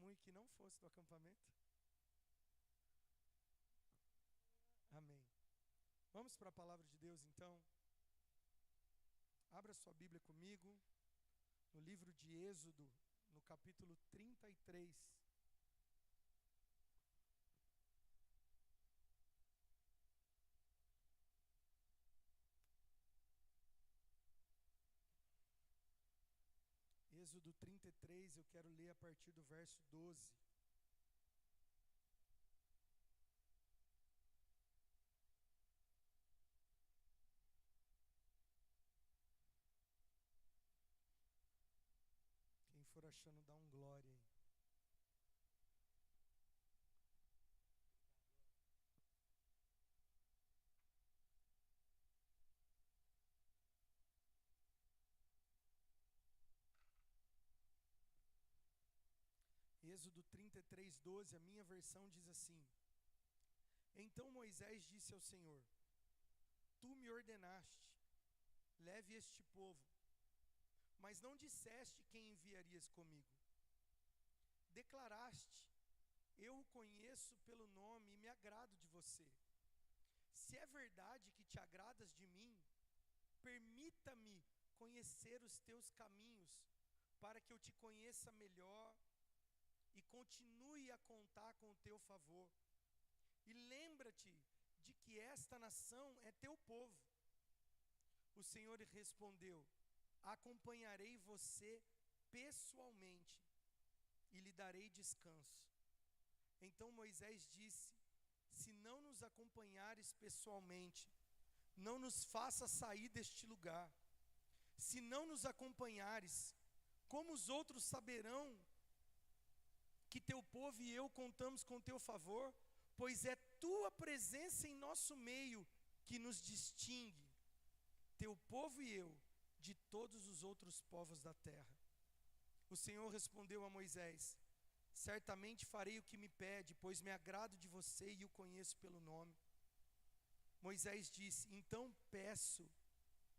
testemunho que não fosse do acampamento? Amém. Vamos para a palavra de Deus então. Abra sua Bíblia comigo no livro de Êxodo, no capítulo 33. Êxodo 33, eu quero ler a partir do verso 12. Quem for achando, dá um glória aí. Êxodo 33, 12, a minha versão diz assim: Então Moisés disse ao Senhor: Tu me ordenaste, leve este povo, mas não disseste quem enviarias comigo. Declaraste: Eu o conheço pelo nome e me agrado de você. Se é verdade que te agradas de mim, permita-me conhecer os teus caminhos, para que eu te conheça melhor e continue a contar com o teu favor. E lembra-te de que esta nação é teu povo. O Senhor respondeu: Acompanharei você pessoalmente e lhe darei descanso. Então Moisés disse: Se não nos acompanhares pessoalmente, não nos faça sair deste lugar. Se não nos acompanhares, como os outros saberão que teu povo e eu contamos com teu favor? Pois é tua presença em nosso meio que nos distingue, teu povo e eu, de todos os outros povos da terra. O Senhor respondeu a Moisés: Certamente farei o que me pede, pois me agrado de você e o conheço pelo nome. Moisés disse: Então peço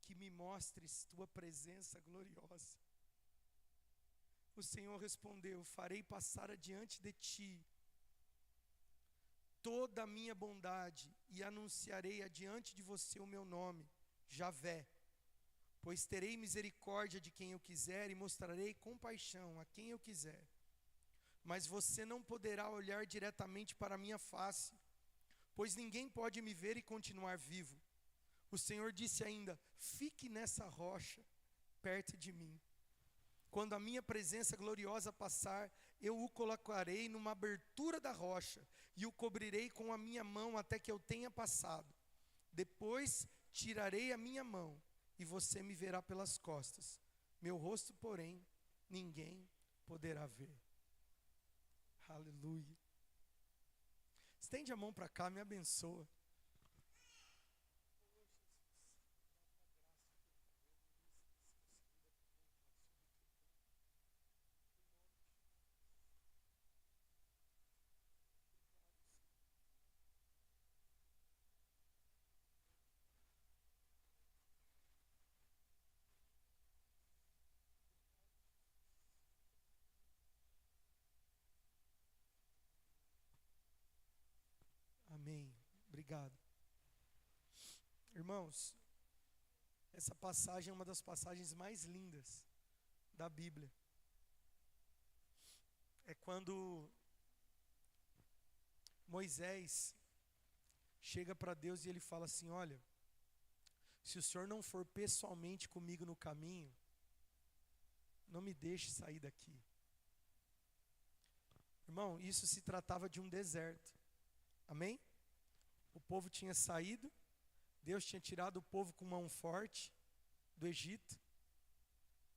que me mostres tua presença gloriosa. O Senhor respondeu: Farei passar adiante de ti toda a minha bondade e anunciarei adiante de você o meu nome, Javé. Pois terei misericórdia de quem eu quiser e mostrarei compaixão a quem eu quiser. Mas você não poderá olhar diretamente para a minha face, pois ninguém pode me ver e continuar vivo. O Senhor disse ainda: Fique nessa rocha, perto de mim. Quando a minha presença gloriosa passar, eu o colocarei numa abertura da rocha e o cobrirei com a minha mão até que eu tenha passado. Depois tirarei a minha mão e você me verá pelas costas. Meu rosto, porém, ninguém poderá ver. Aleluia. Estende a mão para cá, me abençoa. Amém. Obrigado. Irmãos, essa passagem é uma das passagens mais lindas da Bíblia. É quando Moisés chega para Deus e ele fala assim: Olha, se o Senhor não for pessoalmente comigo no caminho, não me deixe sair daqui. Irmão, isso se tratava de um deserto. Amém? O povo tinha saído, Deus tinha tirado o povo com mão forte do Egito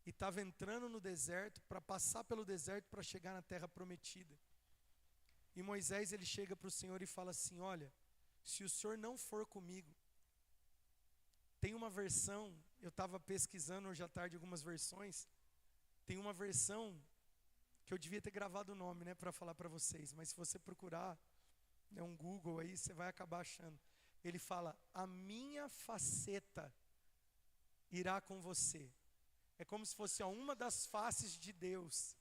e estava entrando no deserto para passar pelo deserto para chegar na terra prometida. E Moisés, ele chega para o Senhor e fala assim: Olha, se o Senhor não for comigo. Tem uma versão, eu estava pesquisando hoje à tarde algumas versões, tem uma versão que eu devia ter gravado o nome, né, para falar para vocês, mas se você procurar, né, um Google aí, você vai acabar achando. Ele fala: a minha faceta irá com você. É como se fosse uma das faces de Deus.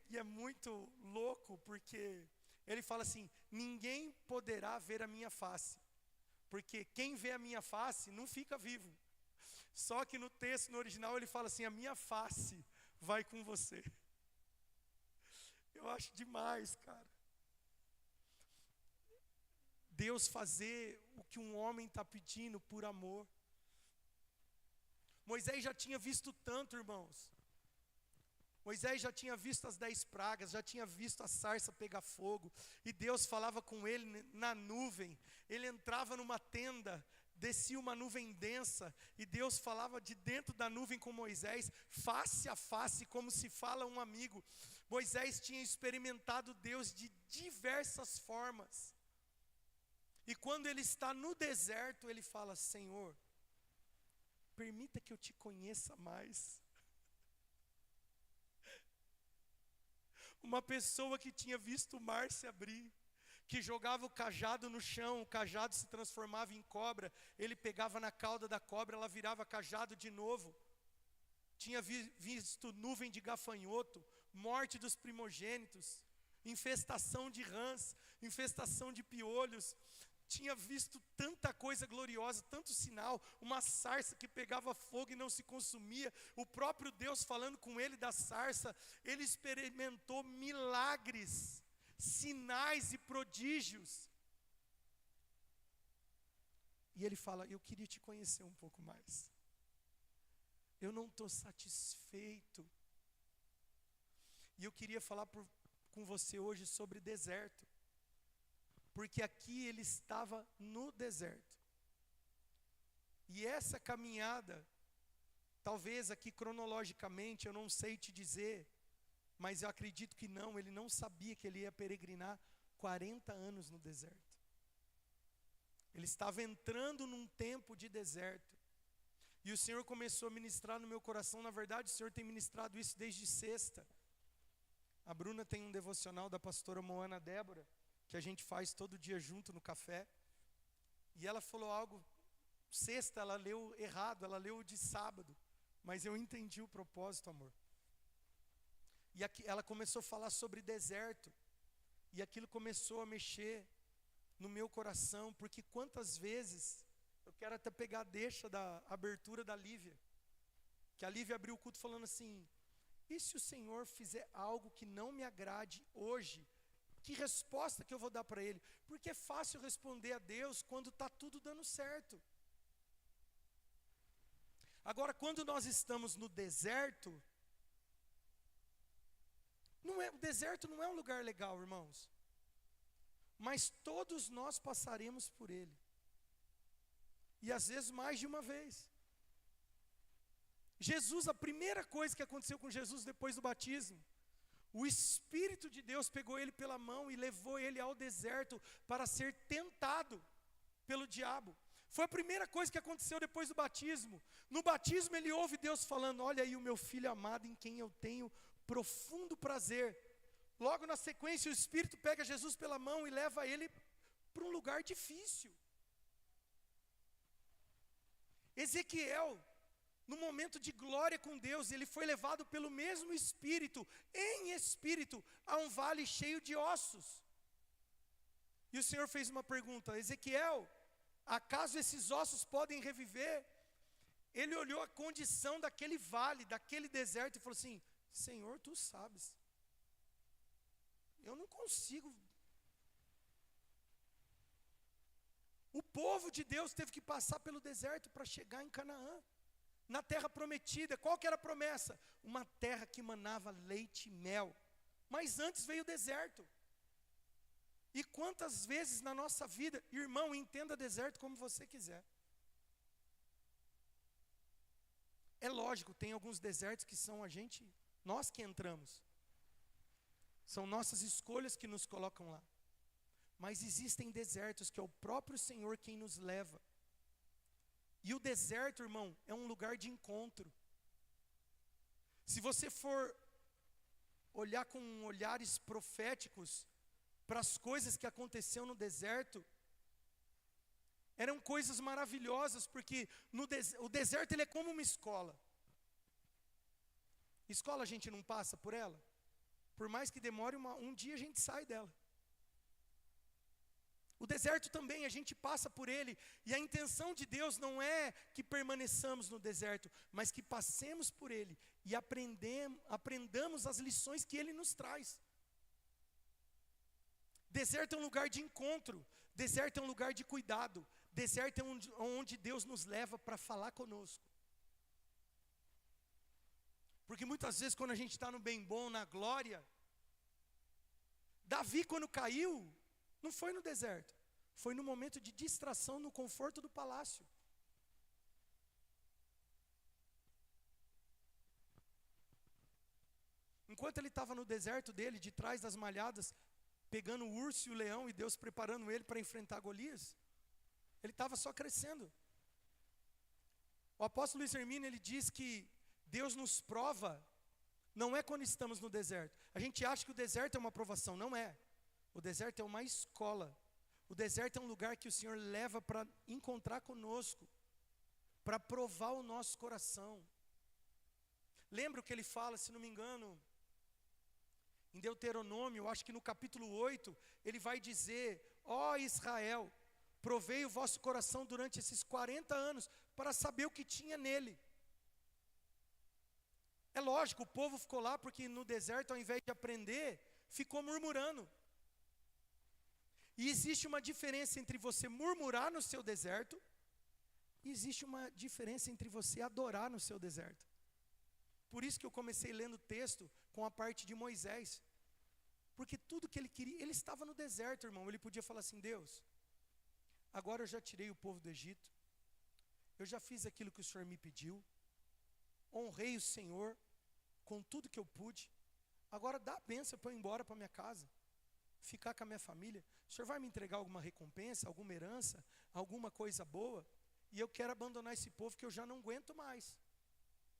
E é muito muito louco, porque ele fala assim: ninguém poderá ver a minha face, porque quem vê a minha face não fica vivo. Só que no texto, no original, ele fala assim: a minha face vai com você. Eu acho demais, cara. Deus fazer o que um homem está pedindo por amor. Moisés já tinha visto tanto, irmãos. Moisés já tinha visto as 10 pragas, já tinha visto a sarça pegar fogo, e Deus falava com ele na nuvem. Ele entrava numa tenda, descia uma nuvem densa, e Deus falava de dentro da nuvem com Moisés, face a face, como se fala um amigo. Moisés tinha experimentado Deus de diversas formas. E quando ele está no deserto, ele fala: Senhor, permita que eu te conheça mais. Uma pessoa que tinha visto o mar se abrir, que jogava o cajado no chão, o cajado se transformava em cobra, ele pegava na cauda da cobra, ela virava cajado de novo. Tinha visto nuvem de gafanhoto, morte dos primogênitos, infestação de rãs, infestação de piolhos. Tinha visto tanta coisa gloriosa, tanto sinal, uma sarça que pegava fogo e não se consumia, o próprio Deus falando com ele da sarça. Ele experimentou milagres, sinais e prodígios. E ele fala: eu queria te conhecer um pouco mais. Eu não estou satisfeito. E eu queria falar com você hoje sobre deserto. Porque aqui ele estava no deserto. E essa caminhada, talvez aqui cronologicamente, eu não sei te dizer, mas eu acredito que não, ele não sabia que ele ia peregrinar 40 anos no deserto. Ele estava entrando num tempo de deserto. E o Senhor começou a ministrar no meu coração. Na verdade, o Senhor tem ministrado isso desde sexta. A Bruna tem um devocional da pastora Moana Débora, que a gente faz todo dia junto no café. E ela falou algo, sexta ela leu errado, ela leu de sábado. Mas eu entendi o propósito, amor. E aqui, ela começou a falar sobre deserto. E aquilo começou a mexer no meu coração. Porque quantas vezes, eu quero até pegar a deixa da abertura da Lívia. Que a Lívia abriu o culto falando assim: e se o Senhor fizer algo que não me agrade hoje, que resposta que eu vou dar para Ele? Porque é fácil responder a Deus quando está tudo dando certo. Agora, quando nós estamos no deserto, o deserto não é um lugar legal, irmãos. Mas todos nós passaremos por ele. E às vezes mais de uma vez. Jesus, a primeira coisa que aconteceu com Jesus depois do batismo, o Espírito de Deus pegou ele pela mão e levou ele ao deserto para ser tentado pelo diabo. Foi a primeira coisa que aconteceu depois do batismo. No batismo ele ouve Deus falando: olha aí o meu filho amado em quem eu tenho profundo prazer. Logo na sequência o Espírito pega Jesus pela mão e leva ele para um lugar difícil. Ezequiel, no momento de glória com Deus, ele foi levado pelo mesmo Espírito, em espírito, a um vale cheio de ossos. E o Senhor fez uma pergunta: Ezequiel, acaso esses ossos podem reviver? Ele olhou a condição daquele vale, daquele deserto e falou assim: Senhor, tu sabes, eu não consigo. O povo de Deus teve que passar pelo deserto para chegar em Canaã, na terra prometida. Qual que era a promessa? Uma terra que manava leite e mel. Mas antes veio o deserto. E quantas vezes na nossa vida, irmão, entenda deserto como você quiser. É lógico, tem alguns desertos que são nós que entramos. São nossas escolhas que nos colocam lá. Mas existem desertos que é o próprio Senhor quem nos leva. E o deserto, irmão, é um lugar de encontro. Se você for olhar com olhares proféticos para as coisas que aconteceram no deserto, eram coisas maravilhosas, porque o deserto ele é como uma escola. Escola a gente não passa por ela? Por mais que demore um dia, a gente sai dela. O deserto também, a gente passa por ele, e a intenção de Deus não é que permaneçamos no deserto, mas que passemos por ele e aprendamos as lições que ele nos traz. Deserto é um lugar de encontro, deserto é um lugar de cuidado, deserto é onde Deus nos leva para falar conosco. Porque muitas vezes quando a gente está no bem bom, na glória, Davi quando caiu, não foi no deserto, foi no momento de distração, no conforto do palácio. Enquanto ele estava no deserto dele, de trás das malhadas, pegando o urso e o leão, e Deus preparando ele para enfrentar Golias, ele estava só crescendo. O apóstolo Luiz Hermínio, ele diz que Deus nos prova, não é quando estamos no deserto. A gente acha que o deserto é uma provação, não é. O deserto é uma escola. O deserto é um lugar que o Senhor leva para encontrar conosco, para provar o nosso coração. Lembra o que ele fala, se não me engano, em Deuteronômio, eu acho que no capítulo 8, ele vai dizer: ó Israel, provei o vosso coração durante esses 40 anos, para saber o que tinha nele. É lógico, o povo ficou lá porque no deserto, ao invés de aprender, ficou murmurando. E existe uma diferença entre você murmurar no seu deserto, e existe uma diferença entre você adorar no seu deserto. Por isso que eu comecei lendo o texto com a parte de Moisés. Porque tudo que ele queria, ele estava no deserto, irmão. Ele podia falar assim: Deus, agora eu já tirei o povo do Egito, eu já fiz aquilo que o Senhor me pediu, honrei o Senhor com tudo que eu pude, agora dá a bênção para eu ir embora para minha casa, ficar com a minha família. O Senhor vai me entregar alguma recompensa, alguma herança, alguma coisa boa, e eu quero abandonar esse povo que eu já não aguento mais,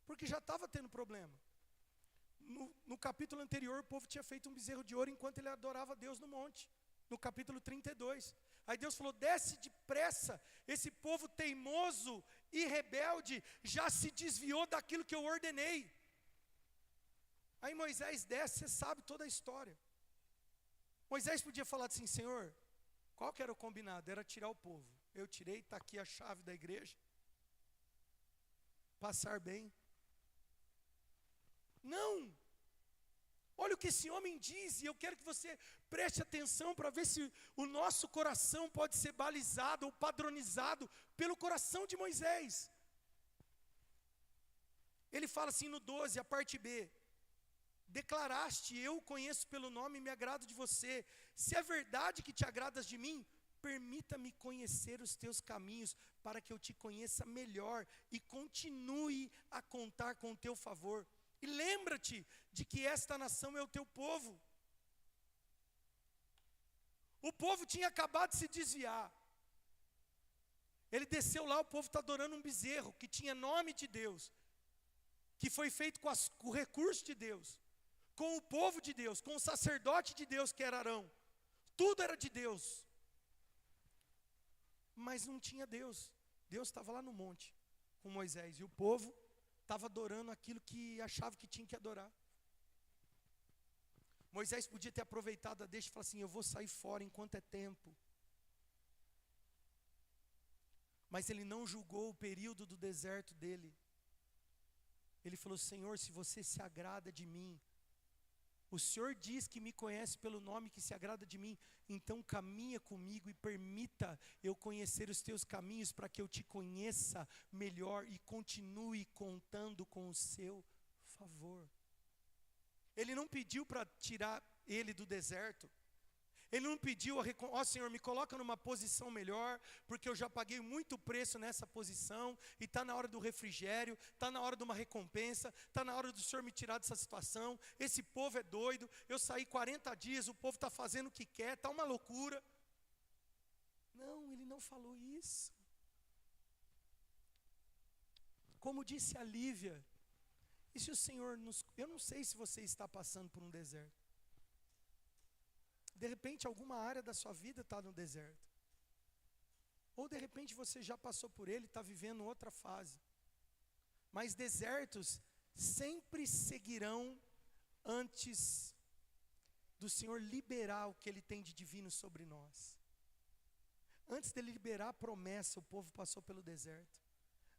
porque já estava tendo problema. No capítulo anterior, o povo tinha feito um bezerro de ouro enquanto ele adorava a Deus no monte, no capítulo 32. Aí Deus falou: desce depressa, esse povo teimoso e rebelde já se desviou daquilo que eu ordenei. Aí Moisés desce, você sabe toda a história. Moisés podia falar assim: Senhor, qual que era o combinado? Era tirar o povo. Eu tirei, está aqui a chave da igreja. Passar bem. Não! Olha o que esse homem diz, e eu quero que você preste atenção para ver se o nosso coração pode ser balizado ou padronizado pelo coração de Moisés. Ele fala assim no 12, a parte B: declaraste, eu o conheço pelo nome e me agrado de você. Se é verdade que te agradas de mim, permita-me conhecer os teus caminhos, para que eu te conheça melhor e continue a contar com o teu favor. E lembra-te de que esta nação é o teu povo. O povo tinha acabado de se desviar. Ele desceu lá, o povo está adorando um bezerro que tinha nome de Deus, que foi feito com o recurso de Deus, com o povo de Deus, com o sacerdote de Deus que era Arão. Tudo era de Deus. Mas não tinha Deus. Deus estava lá no monte com Moisés, e o povo estava adorando aquilo que achava que tinha que adorar. Moisés podia ter aproveitado a deixa e falar assim: eu vou sair fora enquanto é tempo. Mas ele não julgou o período do deserto dele. Ele falou: Senhor, se você se agrada de mim, o Senhor diz que me conhece pelo nome, que se agrada de mim, então caminha comigo e permita eu conhecer os teus caminhos, para que eu te conheça melhor e continue contando com o seu favor. Ele não pediu para tirar ele do deserto. Ele não pediu ó Senhor, me coloca numa posição melhor, porque eu já paguei muito preço nessa posição, e está na hora do refrigério, está na hora de uma recompensa, está na hora do Senhor me tirar dessa situação. Esse povo é doido, eu saí 40 dias, o povo está fazendo o que quer, está uma loucura. Não, ele não falou isso. Como disse a Lívia, e se o Senhor eu não sei se você está passando por um deserto. De repente, alguma área da sua vida está no deserto. Ou de repente você já passou por ele e está vivendo outra fase. Mas desertos sempre seguirão antes do Senhor liberar o que Ele tem de divino sobre nós. Antes dele liberar a promessa, o povo passou pelo deserto.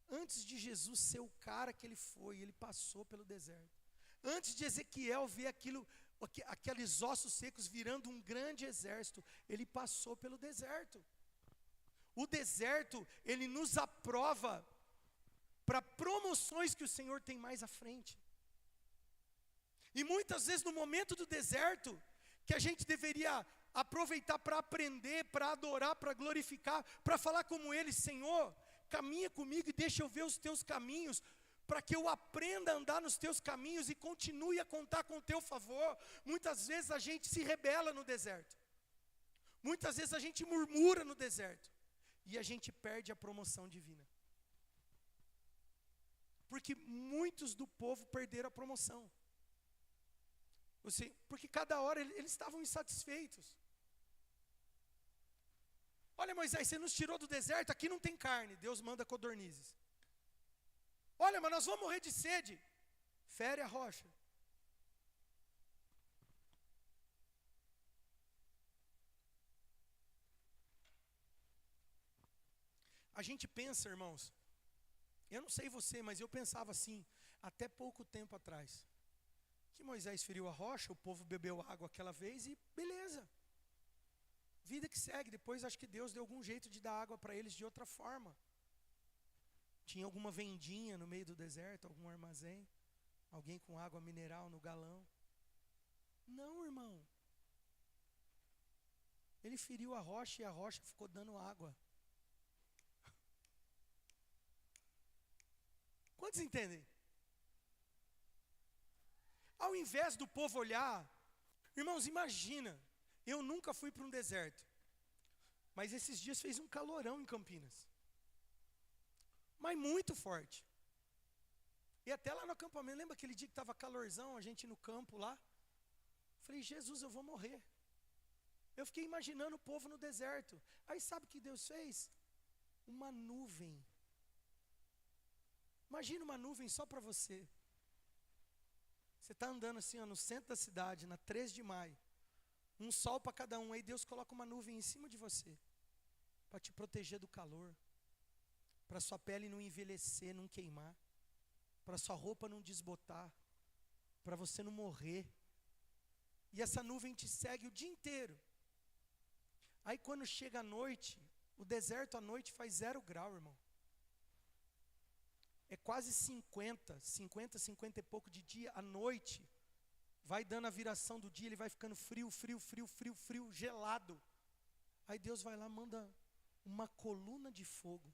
Antes de Jesus ser o cara que ele foi, ele passou pelo deserto. Antes de Ezequiel ver aqueles ossos secos virando um grande exército, ele passou pelo deserto. O deserto, ele nos aprova para promoções que o Senhor tem mais à frente. E muitas vezes no momento do deserto, que a gente deveria aproveitar para aprender, para adorar, para glorificar, para falar como Ele: Senhor, caminha comigo e deixa eu ver os teus caminhos, para que eu aprenda a andar nos teus caminhos e continue a contar com o teu favor. Muitas vezes a gente se rebela no deserto. Muitas vezes a gente murmura no deserto. E a gente perde a promoção divina. Porque muitos do povo perderam a promoção. Porque cada hora eles estavam insatisfeitos. Olha, Moisés, você nos tirou do deserto, aqui não tem carne. Deus manda codornizes. Olha, mas nós vamos morrer de sede. Fere a rocha. A gente pensa, irmãos, eu não sei você, mas eu pensava assim, até pouco tempo atrás, que Moisés feriu a rocha, o povo bebeu água aquela vez e beleza. Vida que segue. Depois acho que Deus deu algum jeito de dar água para eles de outra forma. Tinha alguma vendinha no meio do deserto, algum armazém, alguém com água mineral no galão. Não, irmão. Ele feriu a rocha e a rocha ficou dando água. Quantos entendem? Ao invés do povo olhar, irmãos, imagina, eu nunca fui para um deserto, mas esses dias fez um calorão em Campinas, mas muito forte. E até lá no acampamento, lembra aquele dia que estava calorzão, a gente no campo lá? Falei, Jesus, eu vou morrer. Eu fiquei imaginando o povo no deserto. Aí sabe o que Deus fez? Uma nuvem. Imagina uma nuvem só para você. Você está andando assim, ó, no centro da cidade, na 3 de maio. Um sol para cada um. Aí Deus coloca uma nuvem em cima de você. Para te proteger do calor. Para sua pele não envelhecer, não queimar. Para sua roupa não desbotar. Para você não morrer. E essa nuvem te segue o dia inteiro. Aí quando chega a noite, o deserto à noite faz 0 grau, irmão. É quase 50 e pouco de dia. À noite, vai dando a viração do dia, ele vai ficando frio, gelado. Aí Deus vai lá, manda uma coluna de fogo.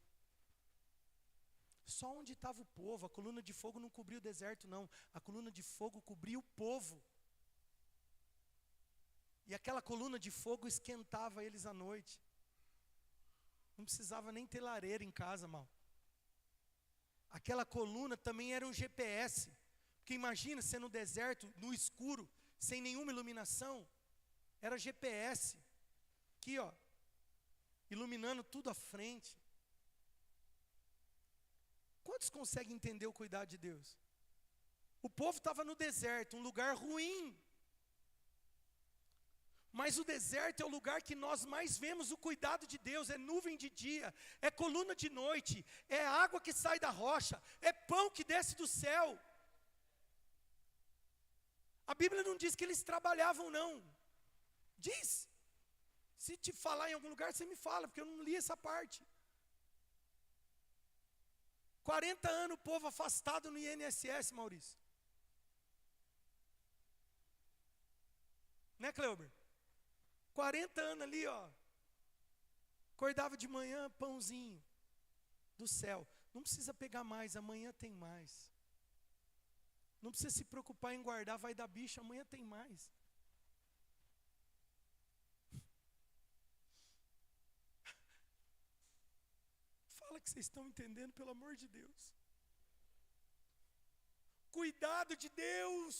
Só onde estava o povo, a coluna de fogo não cobriu o deserto, não. A coluna de fogo cobriu o povo. E aquela coluna de fogo esquentava eles à noite. Não precisava nem ter lareira em casa, mal. Aquela coluna também era um GPS. Porque imagina você no deserto, no escuro, sem nenhuma iluminação. Era GPS. Aqui, ó. Iluminando tudo à frente. Quantos conseguem entender o cuidado de Deus? O povo estava no deserto, um lugar ruim. Mas o deserto é o lugar que nós mais vemos o cuidado de Deus. É nuvem de dia, é coluna de noite, é água que sai da rocha, é pão que desce do céu. A Bíblia não diz que eles trabalhavam, não. Diz. Se te falar em algum lugar, você me fala, porque eu não li essa parte. 40 anos o povo afastado no INSS, Maurício. Né, Cleuber? 40 anos ali, ó. Acordava de manhã, pãozinho do céu. Não precisa pegar mais, amanhã tem mais. Não precisa se preocupar em guardar, vai dar bicho, amanhã tem mais. Fala que vocês estão entendendo, pelo amor de Deus. Cuidado de Deus.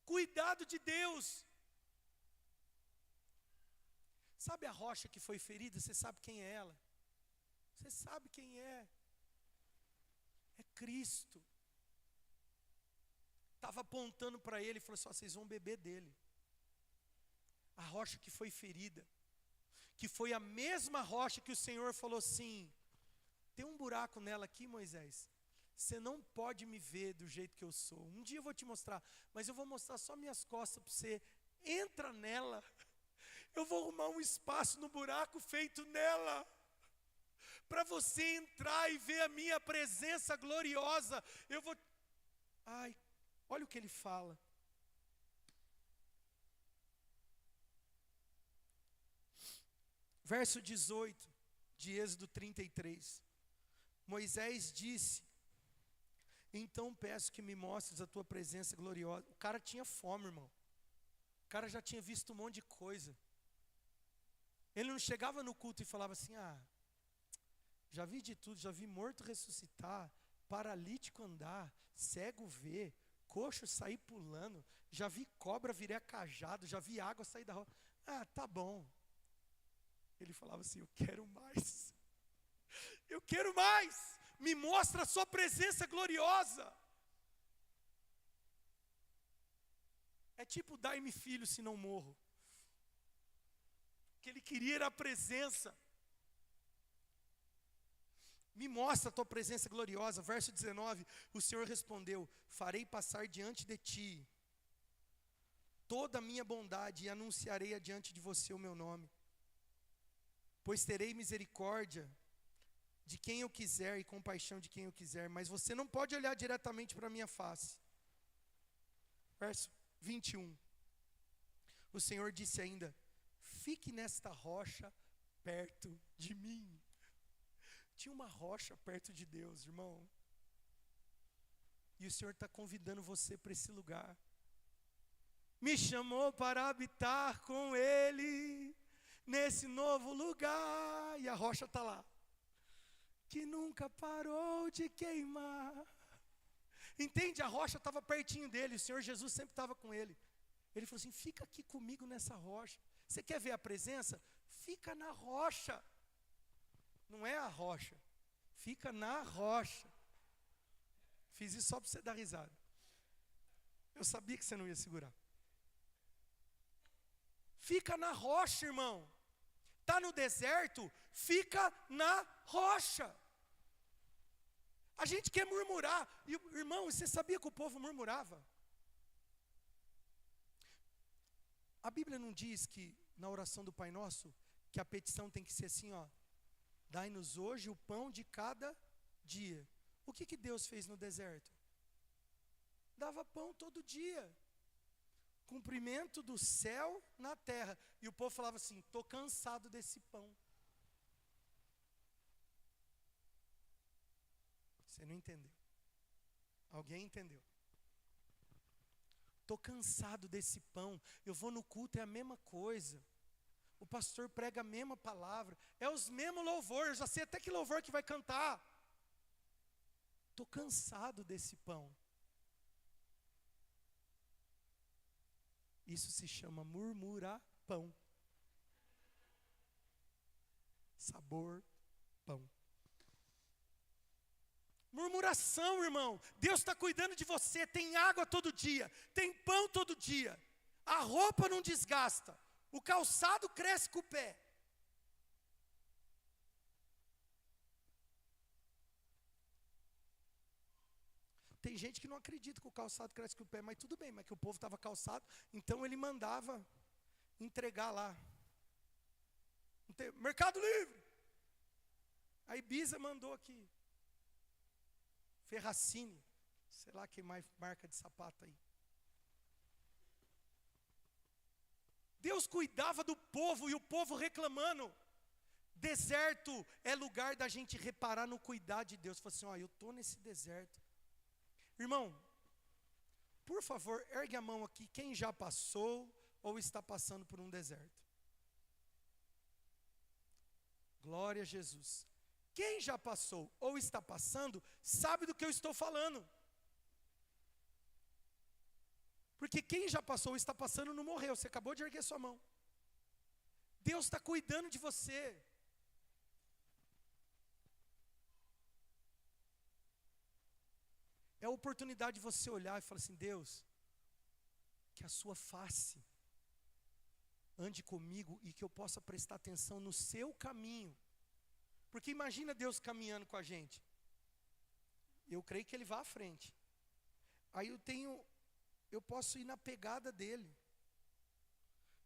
Cuidado de Deus. Sabe a rocha que foi ferida? Você sabe quem é ela? Você sabe quem é? É Cristo. estava apontando para ele e falou assim: ó, vocês vão beber dele. A rocha que foi ferida, que foi a mesma rocha que o Senhor falou assim: tem um buraco nela aqui, Moisés. Você não pode me ver do jeito que eu sou. Um dia eu vou te mostrar, mas eu vou mostrar só minhas costas para você. Entra nela. Eu vou arrumar um espaço no buraco feito nela, para você entrar e ver a minha presença gloriosa. Eu vou... Ai, olha o que ele fala. Verso 18 de Êxodo 33. Moisés disse: então peço que me mostres a tua presença gloriosa. O cara tinha fome, irmão. O cara já tinha visto um monte de coisa. Ele não chegava no culto e falava assim: ah, já vi de tudo, já vi morto ressuscitar, paralítico andar, cego ver, coxo sair pulando, já vi cobra virar cajado, já vi água sair da rocha. Ah, tá bom. Ele falava assim: eu quero mais. Eu quero mais. Me mostra a sua presença gloriosa. É tipo: dai-me filho, se não morro. O que ele queria era a presença. Me mostra a tua presença gloriosa. Verso 19, o Senhor respondeu: farei passar diante de ti toda a minha bondade e anunciarei adiante de você o meu nome. Pois terei misericórdia de quem eu quiser e compaixão de quem eu quiser, mas você não pode olhar diretamente para a minha face. Verso 21. O Senhor disse ainda: fique nesta rocha perto de mim. Tinha uma rocha perto de Deus, irmão. E o Senhor está convidando você para esse lugar. Me chamou para habitar com Ele, nesse novo lugar. E a rocha está lá, que nunca parou de queimar. Entende? A rocha estava pertinho dele. O Senhor Jesus sempre estava com ele. Ele falou assim: fica aqui comigo nessa rocha. Você quer ver a presença? Fica na rocha. Não é a rocha. Fica na rocha. Fiz isso só para você dar risada. Eu sabia que você não ia segurar. Fica na rocha, irmão. Está no deserto? Fica na rocha. A gente quer murmurar. E, irmão, você sabia que o povo murmurava? A Bíblia não diz que na oração do Pai Nosso, que a petição tem que ser assim, ó: dai-nos hoje o pão de cada dia. O que Deus fez no deserto? Dava pão todo dia. Cumprimento do céu na terra. E o povo falava assim: estou cansado desse pão. Você não entendeu. Alguém entendeu? Estou cansado desse pão. Eu vou no culto, é a mesma coisa. O pastor prega a mesma palavra. É os mesmos louvores. Eu já sei até que louvor que vai cantar. Estou cansado desse pão. Isso se chama murmurar-pão. Sabor pão. Murmuração, irmão. Deus está cuidando de você. Tem água todo dia. Tem pão todo dia. A roupa não desgasta. O calçado cresce com o pé. Tem gente que não acredita que o calçado cresce com o pé, mas tudo bem, mas que o povo estava calçado, então ele mandava entregar lá. Mercado Livre. A Ibiza mandou aqui. Ferracini, sei lá que mais marca de sapato aí. Deus cuidava do povo e o povo reclamando. Deserto é lugar da gente reparar no cuidar de Deus. Fala assim: ó, eu estou nesse deserto. Irmão, por favor, ergue a mão aqui, quem já passou ou está passando por um deserto. Glória a Jesus. Quem já passou ou está passando, sabe do que eu estou falando. Porque quem já passou ou está passando não morreu, você acabou de erguer sua mão. Deus está cuidando de você. É a oportunidade de você olhar e falar assim: Deus, que a sua face ande comigo e que eu possa prestar atenção no seu caminho. Porque imagina Deus caminhando com a gente. Eu creio que Ele vai à frente. Aí eu posso ir na pegada dEle.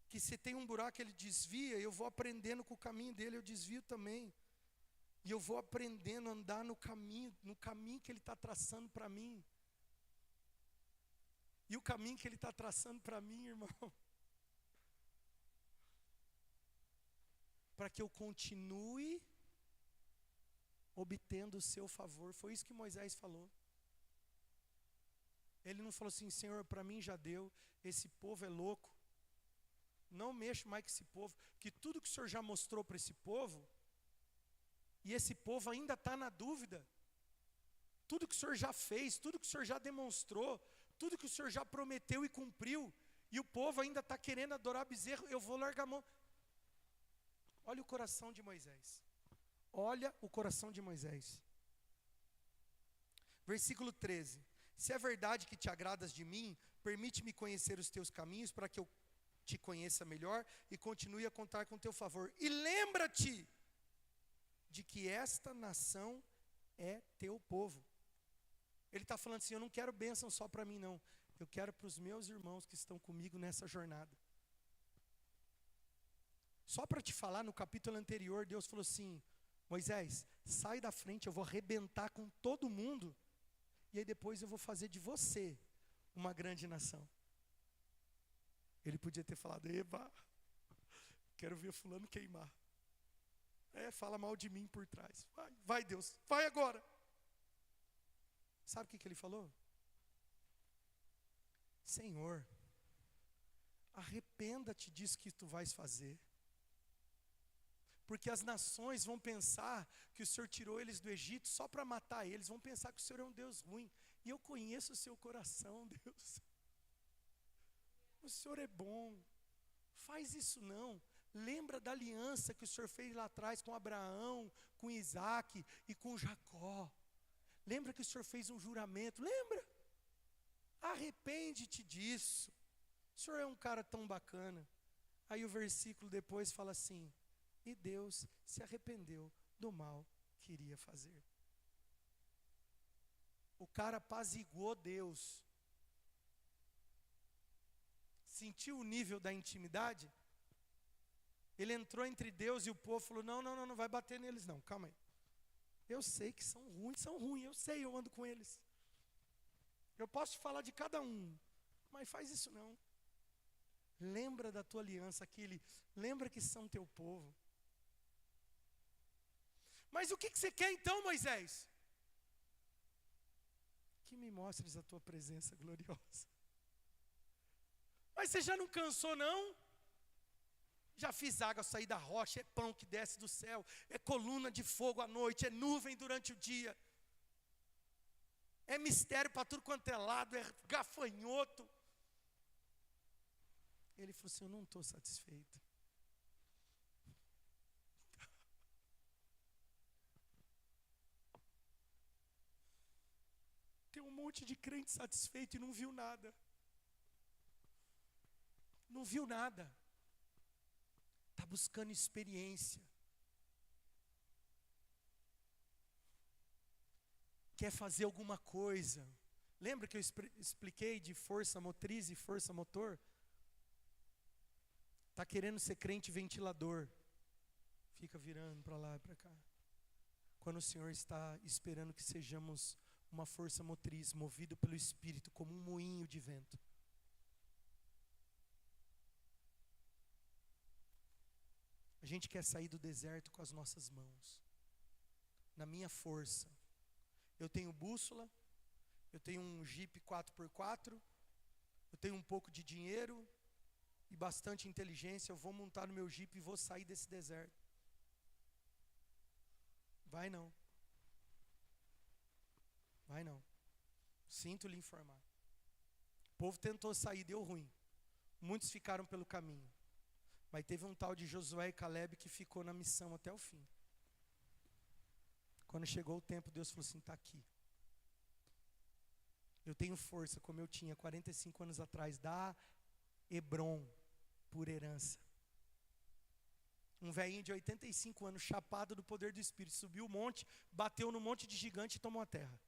Que se tem um buraco Ele desvia, eu vou aprendendo com o caminho dEle, eu desvio também. E eu vou aprendendo a andar no caminho que Ele está traçando para mim. E o caminho que Ele está traçando para mim, irmão, para que eu continue obtendo o seu favor. Foi isso que Moisés falou. Ele não falou assim: Senhor, para mim já deu, esse povo é louco, não mexo mais com esse povo, que tudo que o Senhor já mostrou para esse povo, e esse povo ainda está na dúvida, tudo que o Senhor já fez, tudo que o Senhor já demonstrou, tudo que o Senhor já prometeu e cumpriu, e o povo ainda está querendo adorar bezerro, eu vou largar a mão. Olha o coração de Moisés. Olha o coração de Moisés. Versículo 13. Se é verdade que te agradas de mim, permite-me conhecer os teus caminhos, para que eu te conheça melhor e continue a contar com teu favor. E lembra-te de que esta nação é teu povo. Ele está falando assim: eu não quero bênção só para mim não, eu quero para os meus irmãos que estão comigo nessa jornada. Só para te falar, no capítulo anterior, Deus falou assim: Moisés, sai da frente, eu vou arrebentar com todo mundo, e aí depois eu vou fazer de você uma grande nação. Ele podia ter falado: eba, quero ver fulano queimar. Fala mal de mim por trás. Vai Deus, vai agora. Sabe o que ele falou? Senhor, arrependa-te disso que tu vais fazer. Porque as nações vão pensar que o Senhor tirou eles do Egito só para matar eles. Vão pensar que o Senhor é um Deus ruim. E eu conheço o seu coração, Deus. O Senhor é bom. Faz isso não. Lembra da aliança que o Senhor fez lá atrás com Abraão, com Isaac e com Jacó. Lembra que o Senhor fez um juramento. Lembra? Arrepende-te disso. O Senhor é um cara tão bacana. Aí o versículo depois fala assim: e Deus se arrependeu do mal que iria fazer. O cara apaziguou Deus. Sentiu o nível da intimidade? Ele entrou entre Deus e o povo, falou: não vai bater neles não, calma aí. Eu sei que são ruins, eu sei, eu ando com eles. Eu posso te falar de cada um, mas faz isso não. Lembra da tua aliança, lembra que são teu povo. Mas o que você quer então, Moisés? Que me mostres a tua presença gloriosa. Mas você já não cansou não? Já fiz água sair da rocha, é pão que desce do céu, é coluna de fogo à noite, é nuvem durante o dia, é mistério para tudo quanto é lado, é gafanhoto. Ele falou assim: eu não estou satisfeito. Tem um monte de crente satisfeito e não viu nada. Não viu nada. Está buscando experiência. Quer fazer alguma coisa. Lembra que eu expliquei de força motriz e força motor? Está querendo ser crente ventilador. Fica virando para lá e para cá. Quando o Senhor está esperando que sejamos uma força motriz, movido pelo Espírito, como um moinho de vento. A gente quer sair do deserto com as nossas mãos. Na minha força. Eu tenho bússola, eu tenho um Jeep 4x4, eu tenho um pouco de dinheiro e bastante inteligência. Eu vou montar no meu Jeep e vou sair desse deserto. Vai não. Vai não. Sinto lhe informar. O povo tentou sair, deu ruim. Muitos ficaram pelo caminho. Mas teve um tal de Josué e Caleb que ficou na missão até o fim. Quando chegou o tempo, Deus falou assim: está aqui. Eu tenho força como eu tinha 45 anos atrás, da Hebron, por herança. Um velhinho de 85 anos, chapado do poder do Espírito, subiu o monte, bateu no monte de gigante e tomou a terra.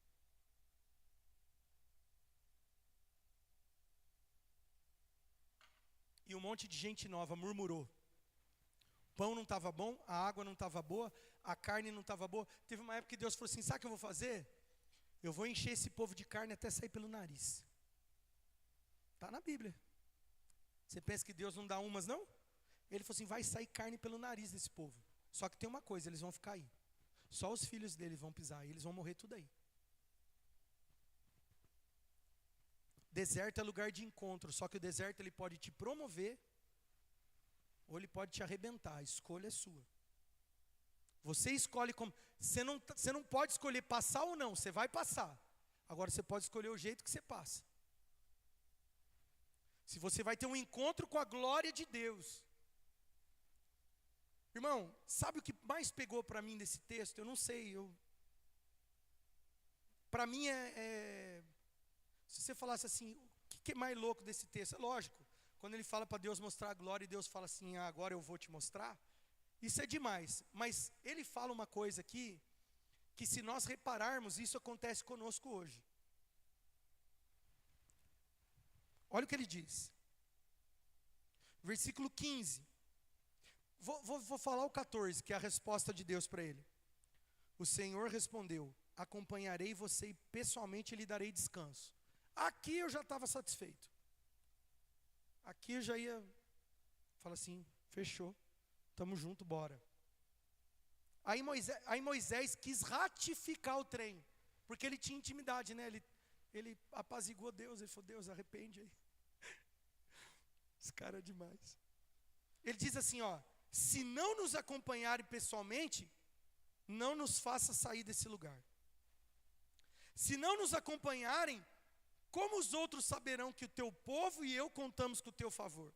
E um monte de gente nova murmurou. O pão não estava bom, a água não estava boa, a carne não estava boa. Teve uma época que Deus falou assim, sabe o que eu vou fazer? Eu vou encher esse povo de carne até sair pelo nariz. Está na Bíblia. Você pensa que Deus não dá umas, não? Ele falou assim, vai sair carne pelo nariz desse povo. Só que tem uma coisa, eles vão ficar aí. Só os filhos dele vão pisar, e eles vão morrer tudo aí. Deserto é lugar de encontro, só que o deserto ele pode te promover, ou ele pode te arrebentar, a escolha é sua. Você escolhe como. Você não pode escolher passar ou não, você vai passar. Agora você pode escolher o jeito que você passa. Se você vai ter um encontro com a glória de Deus. Irmão, sabe o que mais pegou para mim nesse texto? Eu não sei, para mim se você falasse assim, o que é mais louco desse texto? É lógico, quando ele fala para Deus mostrar a glória e Deus fala assim, agora eu vou te mostrar, isso é demais. Mas ele fala uma coisa aqui, que se nós repararmos, isso acontece conosco hoje. Olha o que ele diz. Versículo 15. Vou falar o 14, que é a resposta de Deus para ele. O Senhor respondeu, acompanharei você e pessoalmente lhe darei descanso. Aqui eu já estava satisfeito. Aqui eu já ia falar assim, fechou, estamos juntos, bora. Aí Moisés quis ratificar o trem, porque ele tinha intimidade, né? Ele apaziguou Deus, ele falou, Deus, arrepende aí. Esse cara é demais. Ele diz assim, ó, se não nos acompanharem pessoalmente, não nos faça sair desse lugar. Se não nos acompanharem, como os outros saberão que o teu povo e eu contamos com o teu favor?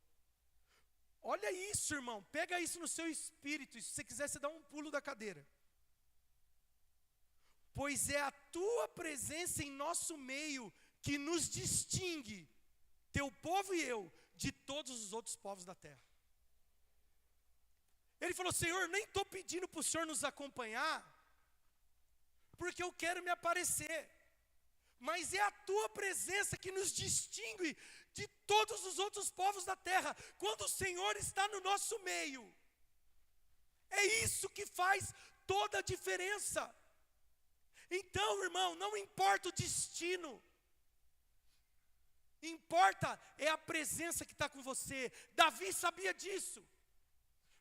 Olha isso, irmão, pega isso no seu espírito, e se você quiser, você dá um pulo da cadeira. Pois é a tua presença em nosso meio que nos distingue, teu povo e eu, de todos os outros povos da terra. Ele falou, Senhor, nem estou pedindo para o Senhor nos acompanhar, porque eu quero me aparecer. Mas é a tua presença que nos distingue de todos os outros povos da terra. Quando o Senhor está no nosso meio, é isso que faz toda a diferença. Então, irmão, não importa o destino, importa é a presença que está com você. Davi sabia disso.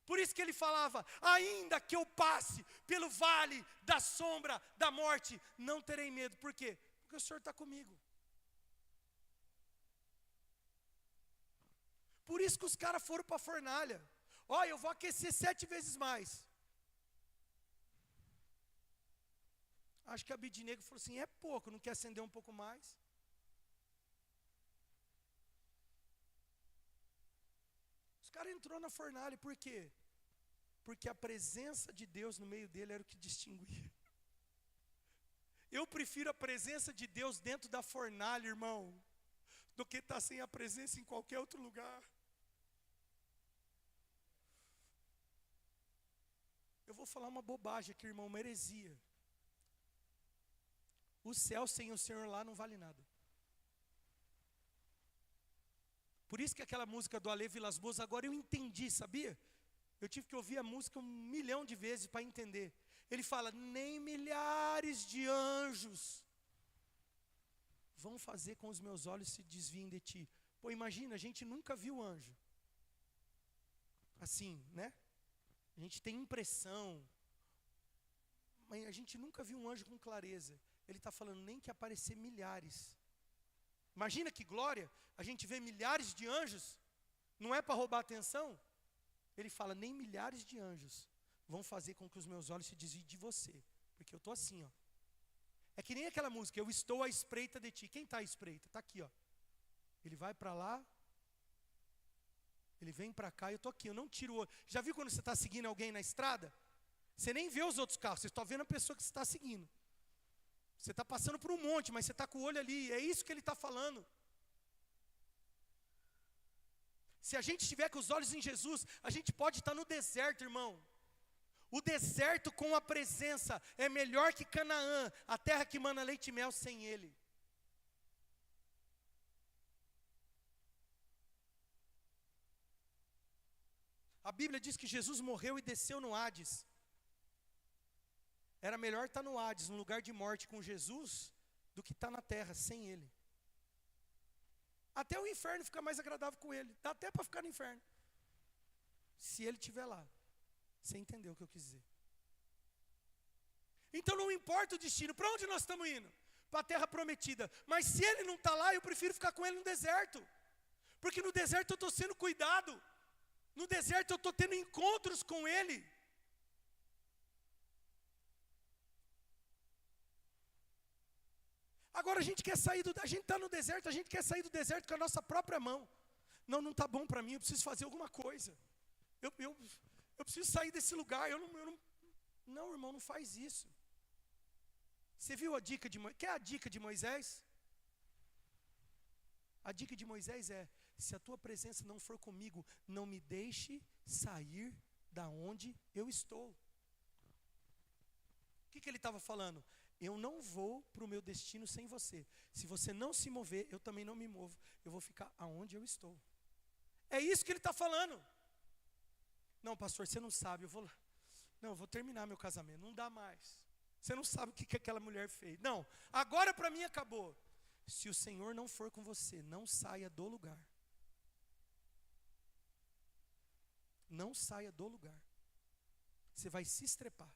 Por isso que ele falava, ainda que eu passe pelo vale da sombra da morte, não terei medo. Por quê? Porque o Senhor está comigo. Por isso que os caras foram para a fornalha. Olha, eu vou aquecer 7 vezes mais. Acho que Abidnego falou assim, é pouco, não quer acender um pouco mais? Os caras entrou na fornalha, por quê? Porque a presença de Deus no meio dele era o que distinguia. Eu prefiro a presença de Deus dentro da fornalha, irmão, do que estar sem a presença em qualquer outro lugar. Eu vou falar uma bobagem aqui, irmão, uma heresia. O céu sem o Senhor lá não vale nada. Por isso que aquela música do Ale Vilas Boas, agora eu entendi, sabia? Eu tive que ouvir a música 1 milhão de vezes para entender. Ele fala, nem milhares de anjos vão fazer com os meus olhos se desviem de ti. Pô, imagina, a gente nunca viu anjo. Assim, né? A gente tem impressão, mas a gente nunca viu um anjo com clareza. Ele está falando, nem que aparecer milhares. Imagina que glória, a gente vê milhares de anjos, não é para roubar atenção? Ele fala, nem milhares de anjos vão fazer com que os meus olhos se desviem de você. Porque eu estou assim, ó. É que nem aquela música, eu estou à espreita de ti. Quem está à espreita? Está aqui, ó. Ele vai para lá, ele vem para cá, eu estou aqui, eu não tiro o olho. Já viu quando você está seguindo alguém na estrada? Você nem vê os outros carros, você está vendo a pessoa que você está seguindo. Você está passando por um monte, mas você está com o olho ali. É isso que ele está falando. Se a gente estiver com os olhos em Jesus, a gente pode estar no deserto, irmão. O deserto com a presença é melhor que Canaã, a terra que mana leite e mel sem ele. A Bíblia diz que Jesus morreu e desceu no Hades. Era melhor estar no Hades, no lugar de morte com Jesus, do que estar na terra sem ele. Até o inferno fica mais agradável com ele. Dá até para ficar no inferno. Se ele estiver lá. Você entendeu o que eu quis dizer? Então não importa o destino. Para onde nós estamos indo? Para a terra prometida. Mas se ele não está lá, eu prefiro ficar com ele no deserto. Porque no deserto eu estou sendo cuidado. No deserto eu estou tendo encontros com ele. Agora a gente quer sair a gente está no deserto, a gente quer sair do deserto com a nossa própria mão. Não está bom para mim, eu preciso fazer alguma coisa. Eu preciso sair desse lugar, não, irmão, não faz isso. Você viu a dica de Moisés? Quer a dica de Moisés? A dica de Moisés é: se a tua presença não for comigo, não me deixe sair da onde eu estou. O que ele estava falando? Eu não vou para o meu destino sem você. Se você não se mover, eu também não me movo. Eu vou ficar aonde eu estou. É isso que ele está falando. Não, pastor, você não sabe, eu vou terminar meu casamento, não dá mais. Você não sabe o que aquela mulher fez. Não, agora para mim acabou. Se o Senhor não for com você, não saia do lugar. Não saia do lugar. Você vai se estrepar.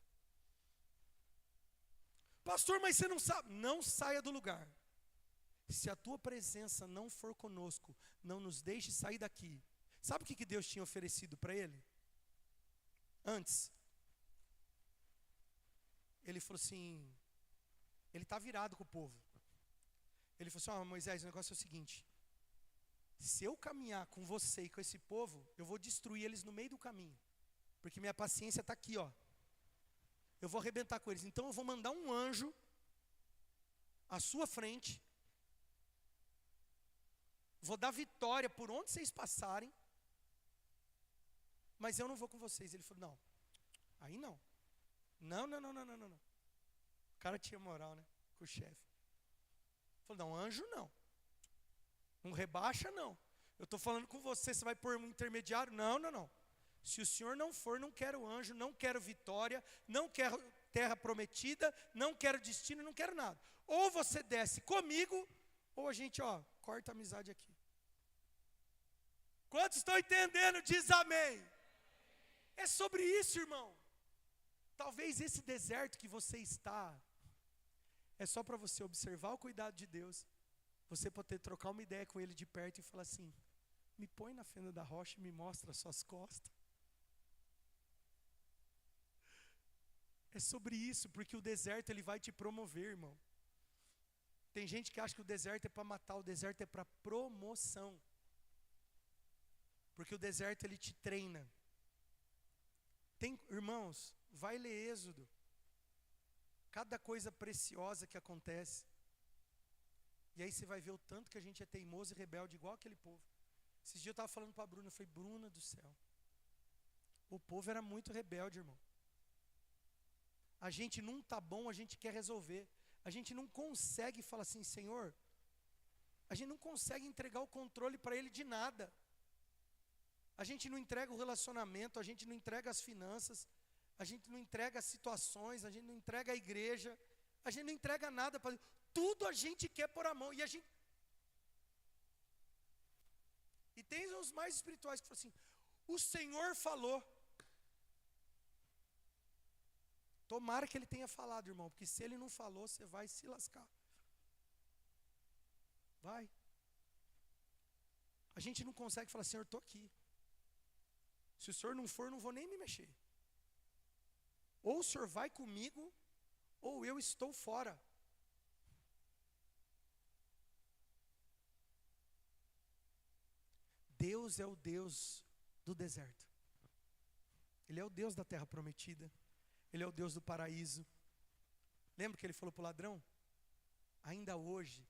Pastor, mas você não sabe. Não saia do lugar. Se a tua presença não for conosco, não nos deixe sair daqui. Sabe o que Deus tinha oferecido para ele? Antes. Ele falou assim, ele está virado com o povo. Ele falou assim: Moisés, o negócio é o seguinte. Se eu caminhar com você e com esse povo, eu vou destruir eles no meio do caminho. Porque minha paciência está aqui, ó. Eu vou arrebentar com eles. Então eu vou mandar um anjo à sua frente. Vou dar vitória por onde vocês passarem. Mas eu não vou com vocês. Ele falou: não, aí não. Não. O cara tinha moral, né? Com o chefe. Falou: não, anjo não. Não rebaixa não. Eu estou falando com você, você vai pôr um intermediário? Não. Se o senhor não for, não quero anjo, não quero vitória, não quero terra prometida, não quero destino, não quero nada. Ou você desce comigo, ou a gente, corta a amizade aqui. Quantos estão entendendo? Diz amém. É sobre isso, irmão. Talvez esse deserto que você está, é só para você observar o cuidado de Deus, você poder trocar uma ideia com Ele de perto e falar assim: me põe na fenda da rocha e me mostra as suas costas. É sobre isso, porque o deserto ele vai te promover, irmão. Tem gente que acha que o deserto é para matar, o deserto é para promoção. Porque o deserto ele te treina. Irmãos, vai ler Êxodo. Cada coisa preciosa que acontece. E aí você vai ver o tanto que a gente é teimoso e rebelde, igual aquele povo. Esses dias eu estava falando para a Bruna, eu falei: Bruna do céu, o povo era muito rebelde, irmão. A gente não está bom, a gente quer resolver. A gente não consegue falar assim: Senhor, a gente não consegue entregar o controle para Ele de nada. A gente não entrega o relacionamento, a gente não entrega as finanças, a gente não entrega as situações, a gente não entrega a igreja, a gente não entrega nada para Deus. Tudo a gente quer pôr a mão. E tem os mais espirituais que falam assim: o Senhor falou. Tomara que Ele tenha falado, irmão, porque se Ele não falou, você vai se lascar. Vai. A gente não consegue falar: Senhor, estou aqui. Se o Senhor não for, não vou nem me mexer. Ou o Senhor vai comigo, ou eu estou fora. Deus é o Deus do deserto. Ele é o Deus da terra prometida. Ele é o Deus do paraíso. Lembra que Ele falou para o ladrão? ainda hoje.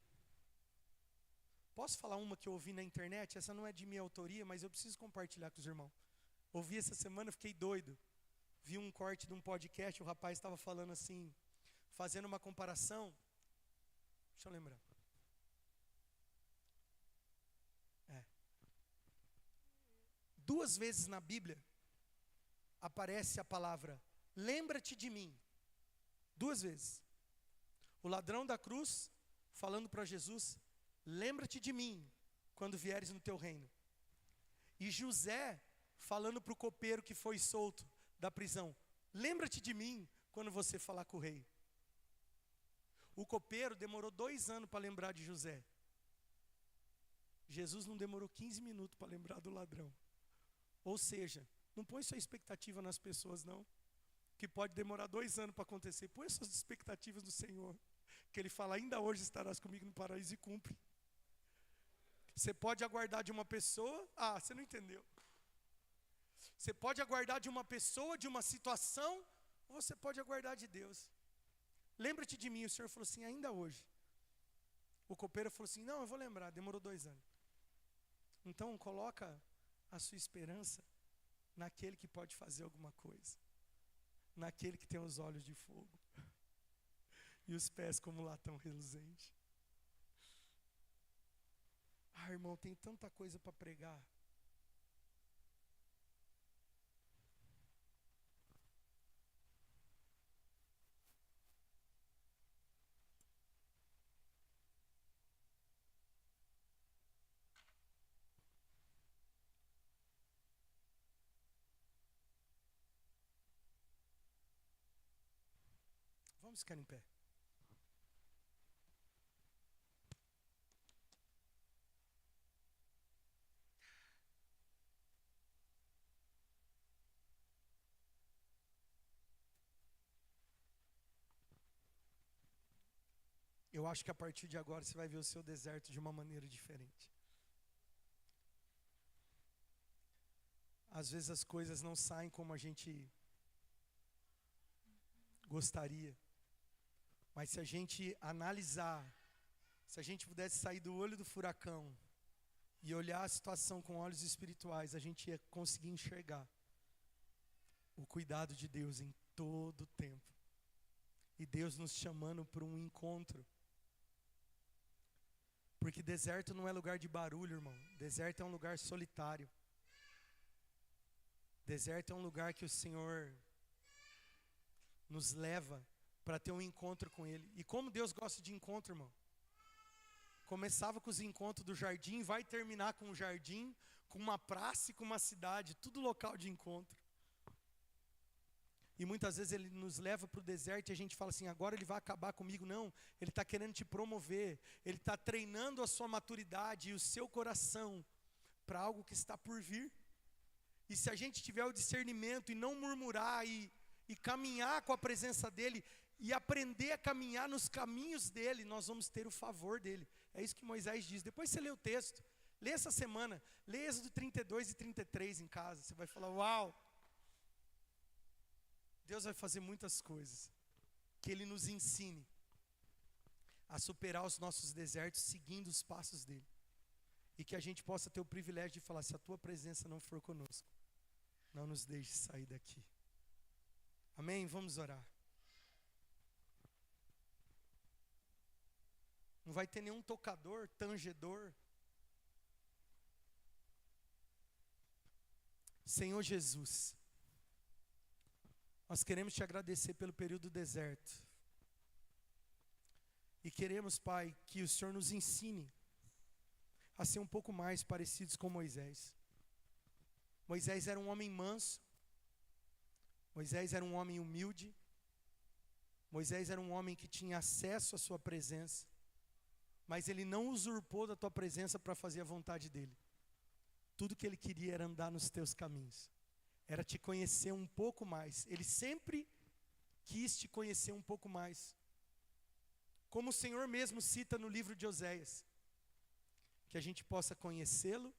Posso falar uma que eu ouvi na internet? Essa não é de minha autoria, mas eu preciso compartilhar com os irmãos. Ouvi essa semana, fiquei doido. Vi um corte de um podcast, o rapaz estava falando assim, fazendo uma comparação. Deixa eu lembrar. Duas vezes na Bíblia aparece a palavra lembra-te de mim. Duas vezes. O ladrão da cruz falando para Jesus, lembra-te de mim quando vieres no teu reino. E José falando para o copeiro que foi solto da prisão, lembra-te de mim quando você falar com o rei. O copeiro demorou 2 anos para lembrar de José. Jesus não demorou 15 minutos para lembrar do ladrão. Ou seja, não põe sua expectativa nas pessoas não, que pode demorar 2 anos para acontecer. Põe suas expectativas no Senhor, que Ele fala, ainda hoje estarás comigo no paraíso, e cumpre. Você pode aguardar de uma pessoa, você não entendeu. Você pode aguardar de uma pessoa, de uma situação, ou você pode aguardar de Deus. Lembra-te de mim, o Senhor falou assim, ainda hoje. O copeiro falou assim, não, eu vou lembrar, demorou 2 anos. Então coloca a sua esperança naquele que pode fazer alguma coisa, naquele que tem os olhos de fogo e os pés como latão reluzente. Irmão, tem tanta coisa para pregar. Vamos ficar em pé. Eu acho que a partir de agora você vai ver o seu deserto de uma maneira diferente. Às vezes as coisas não saem como a gente gostaria. Mas se a gente analisar, se a gente pudesse sair do olho do furacão e olhar a situação com olhos espirituais, a gente ia conseguir enxergar o cuidado de Deus em todo o tempo. E Deus nos chamando para um encontro. Porque deserto não é lugar de barulho, irmão. Deserto é um lugar solitário. Deserto é um lugar que o Senhor nos leva para ter um encontro com Ele. E como Deus gosta de encontro, irmão. Começava com os encontros do jardim, vai terminar com um jardim, com uma praça e com uma cidade, tudo local de encontro. E muitas vezes Ele nos leva para o deserto e a gente fala assim, agora Ele vai acabar comigo. Não, Ele está querendo te promover, Ele está treinando a sua maturidade e o seu coração para algo que está por vir. E se a gente tiver o discernimento e não murmurar e caminhar com a presença dEle, e aprender a caminhar nos caminhos dEle, nós vamos ter o favor dEle. É isso que Moisés diz. Depois você lê o texto, lê essa semana, lê Êxodo 32 e 33 em casa, você vai falar, uau! Deus vai fazer muitas coisas, que Ele nos ensine a superar os nossos desertos, seguindo os passos dEle. E que a gente possa ter o privilégio de falar, se a Tua presença não for conosco, não nos deixe sair daqui. Amém? Vamos orar. Não vai ter nenhum tocador, tangedor. Senhor Jesus, nós queremos Te agradecer pelo período do deserto. E queremos, Pai, que o Senhor nos ensine a ser um pouco mais parecidos com Moisés. Moisés era um homem manso. Moisés era um homem humilde. Moisés era um homem que tinha acesso à Sua presença. Mas ele não usurpou da Tua presença para fazer a vontade dEle. Tudo que ele queria era andar nos Teus caminhos. Era Te conhecer um pouco mais. Ele sempre quis Te conhecer um pouco mais. Como o Senhor mesmo cita no livro de Oséias. Que a gente possa conhecê-lo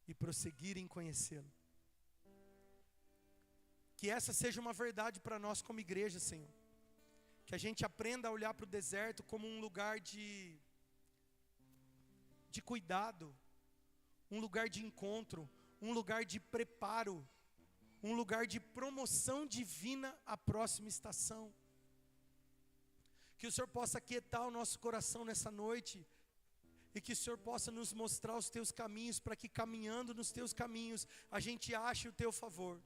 e prosseguir em conhecê-lo. Que essa seja uma verdade para nós como igreja, Senhor. Que a gente aprenda a olhar para o deserto como um lugar de cuidado, um lugar de encontro, um lugar de preparo, um lugar de promoção divina à próxima estação. Que o Senhor possa aquietar o nosso coração nessa noite, e que o Senhor possa nos mostrar os teus caminhos, para que caminhando nos teus caminhos, a gente ache o teu favor.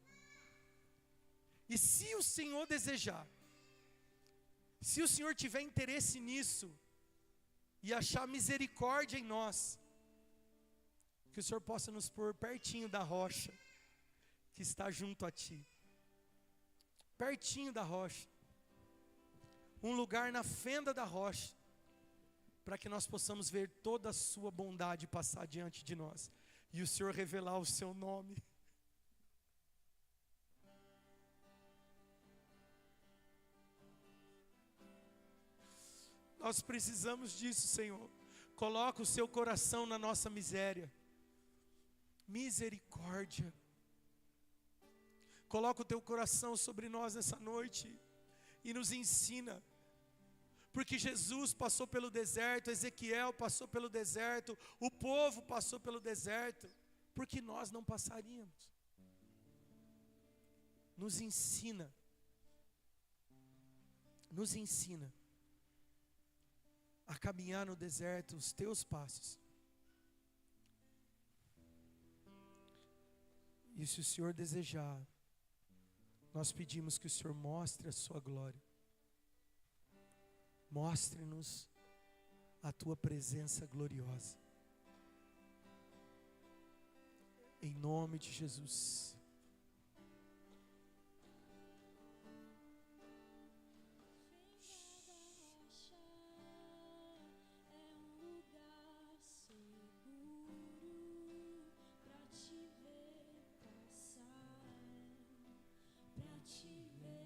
E se o Senhor desejar, se o Senhor tiver interesse nisso, e achar misericórdia em nós, que o Senhor possa nos pôr pertinho da rocha, que está junto a Ti. Pertinho da rocha. Um lugar na fenda da rocha, para que nós possamos ver toda a sua bondade passar diante de nós, e o Senhor revelar o seu nome. Nós precisamos disso, Senhor. Coloca o seu coração na nossa miséria. Misericórdia. Coloca o teu coração sobre nós nessa noite e nos ensina. Porque Jesus passou pelo deserto, Ezequiel passou pelo deserto, o povo passou pelo deserto, porque nós não passaríamos. Nos ensina a caminhar no deserto os teus passos. E se o Senhor desejar, nós pedimos que o Senhor mostre a sua glória. Mostre-nos a tua presença gloriosa. Em nome de Jesus.